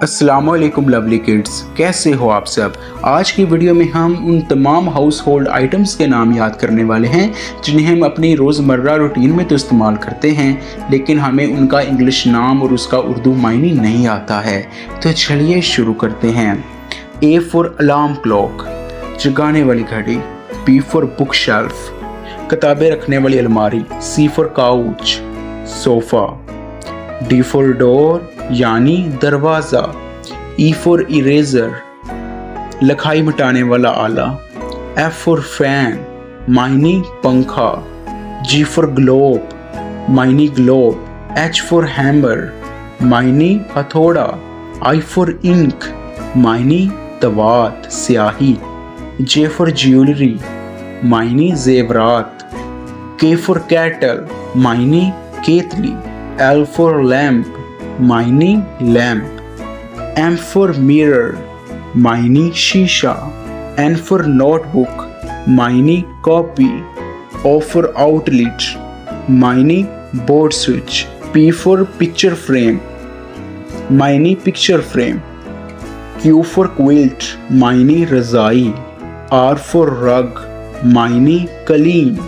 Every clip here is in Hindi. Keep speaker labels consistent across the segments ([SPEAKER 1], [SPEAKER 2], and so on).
[SPEAKER 1] अस्सलामुअलैकुम लवली किड्स, कैसे हो आप सब। आज की वीडियो में हम उन तमाम हाउस होल्ड आइटम्स के नाम याद करने वाले हैं जिन्हें हम अपनी रोज़मर्रा रूटीन में तो इस्तेमाल करते हैं, लेकिन हमें उनका इंग्लिश नाम और उसका उर्दू मायने नहीं आता है। तो चलिए शुरू करते हैं। ए फॉर अलार्म क्लॉक, जगाने वाली घड़ी। बी फॉर बुक शेल्फ, किताबें रखने वाली अलमारी। C for couch, sofa. D for door यानी दरवाज़ा। ई फॉर इरेजर, लिखाई मिटाने वाला आला। एफ फॉर फैन, मायनी पंखा। जी फॉर ग्लोब, मायनी ग्लोब। एच फॉर हैमर, मायनी हथौड़ा। आई फॉर इंक, मायनी दवात स्याही। जे फॉर ज्वेलरी, मायनी जेवरात। के फॉर कैटल, मायनी केतली। एल फॉर लैम्प, मायनी लैम्प। एम फॉर मिरर, मायनी शीशा। एन फॉर नोटबुक, मायनी कॉपी। ओ फॉर आउटलेट, मायनी board switch. P for picture frame, मायनी picture frame. Q for quilt, मायनी रजाई। आर फॉर रग, मायनी कलीन।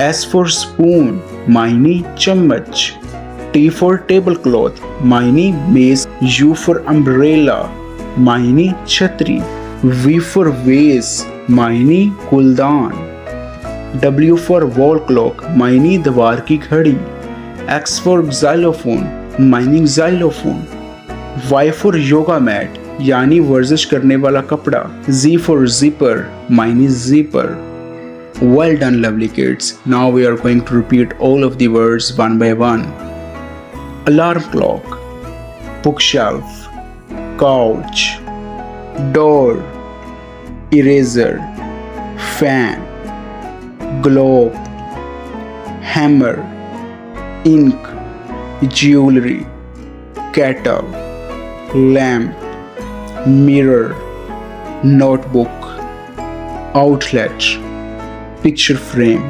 [SPEAKER 1] एस फॉर स्पून, मायनी चम्मच। टी फॉर टेबल क्लॉथ, मायनी मेज। यू फॉर अम्ब्रेला, मायनी छतरी। वी फॉर वेस, मायनी कुलदान। डब्ल्यू फॉर वॉल क्लॉक, मायनी दीवार की घड़ी। एक्स फॉर xylophone, मायनी xylophone। Y for yoga mat यानी वर्जिश करने वाला कपड़ा। जी फॉर जिपर, मायनी zipper. Well done lovely kids. Now we are going to repeat all of the words one by one. Alarm clock, bookshelf, couch, door, eraser, fan, globe, hammer, ink, jewelry, kettle, lamp, mirror, notebook, outlet, picture frame,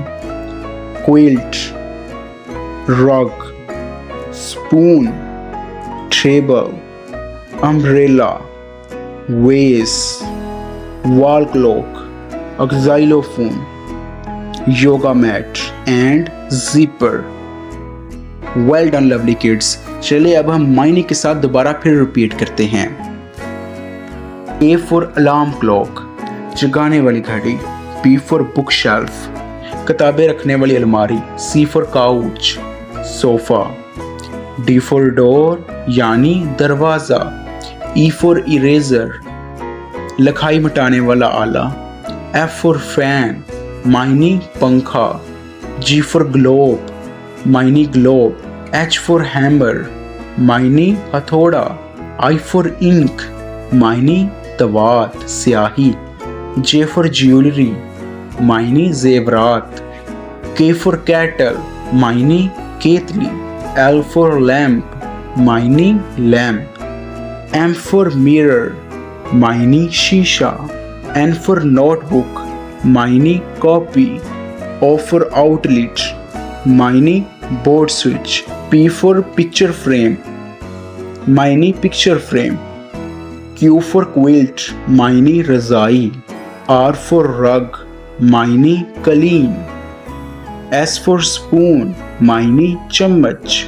[SPEAKER 1] quilt, rug, spoon, table, umbrella, vase, wall clock, xylophone, yoga mat and zipper. Well done lovely kids. चलिए अब हम मायने के साथ दोबारा फिर रिपीट करते हैं। A for alarm clock, जगाने वाली घड़ी। B for bookshelf, किताबें रखने वाली अलमारी। C for couch, sofa. D for door यानी दरवाज़ा। E for eraser, लिखाई मिटाने वाला आला। F for fan, मायनी पंखा। G for globe, Mayani globe. H for hammer, Mayani हथौड़ा। I for ink, मायनी दवात स्याही। J for ज्वेलरी, मायनी जेवरात। के फॉर कैटल, मायनी केतली। एल फॉर लैम्प, मायनी लैम्प। एम फॉर मिरर, मायनी शीशा। एन फॉर नोटबुक, मायनी कॉपी। ओ फॉर आउटलेट, मायनी board switch. P for picture frame, मायनी picture frame. Q for quilt, मायनी रजाई। आर फॉर रग, मायनी कलीन। एस फॉर स्पून, मायनी चम्मच।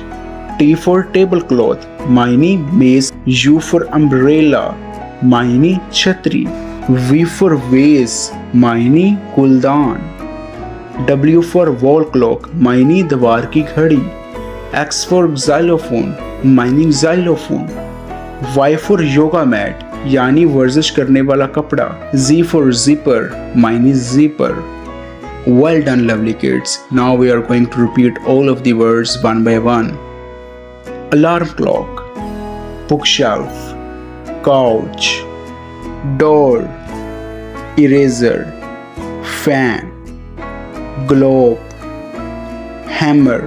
[SPEAKER 1] टी फॉर टेबल क्लॉथ, मायनी मेज। यू फॉर अम्ब्रेला, मायनी छतरी। वी फॉर वेस, मायनी कुलदान। डब्ल्यू फॉर वॉल क्लॉक, मायनी दीवार की घड़ी। एक्स फॉर xylophone, मायनी xylophone। Y for yoga mat यानी वर्जिश करने वाला कपड़ा। जी फॉर जिपर, मायनी zipper. Well done lovely kids. Now we are going to repeat all of the words one by one. Alarm clock, bookshelf, couch, door, eraser, fan, globe, hammer,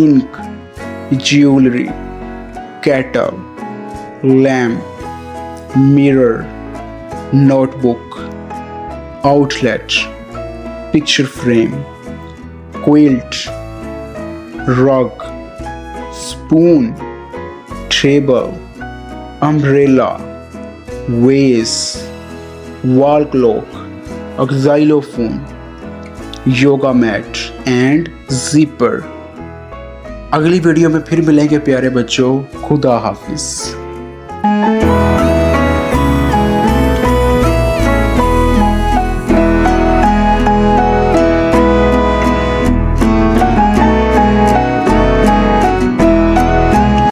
[SPEAKER 1] ink, jewelry, kettle, lamp, mirror, notebook, outlet, picture frame, quilt, rug, spoon, table, umbrella, vase, wall clock, xylophone, yoga mat and zipper. अगली वीडियो में फिर मिलेंगे प्यारे बच्चों। खुदा हाफिज।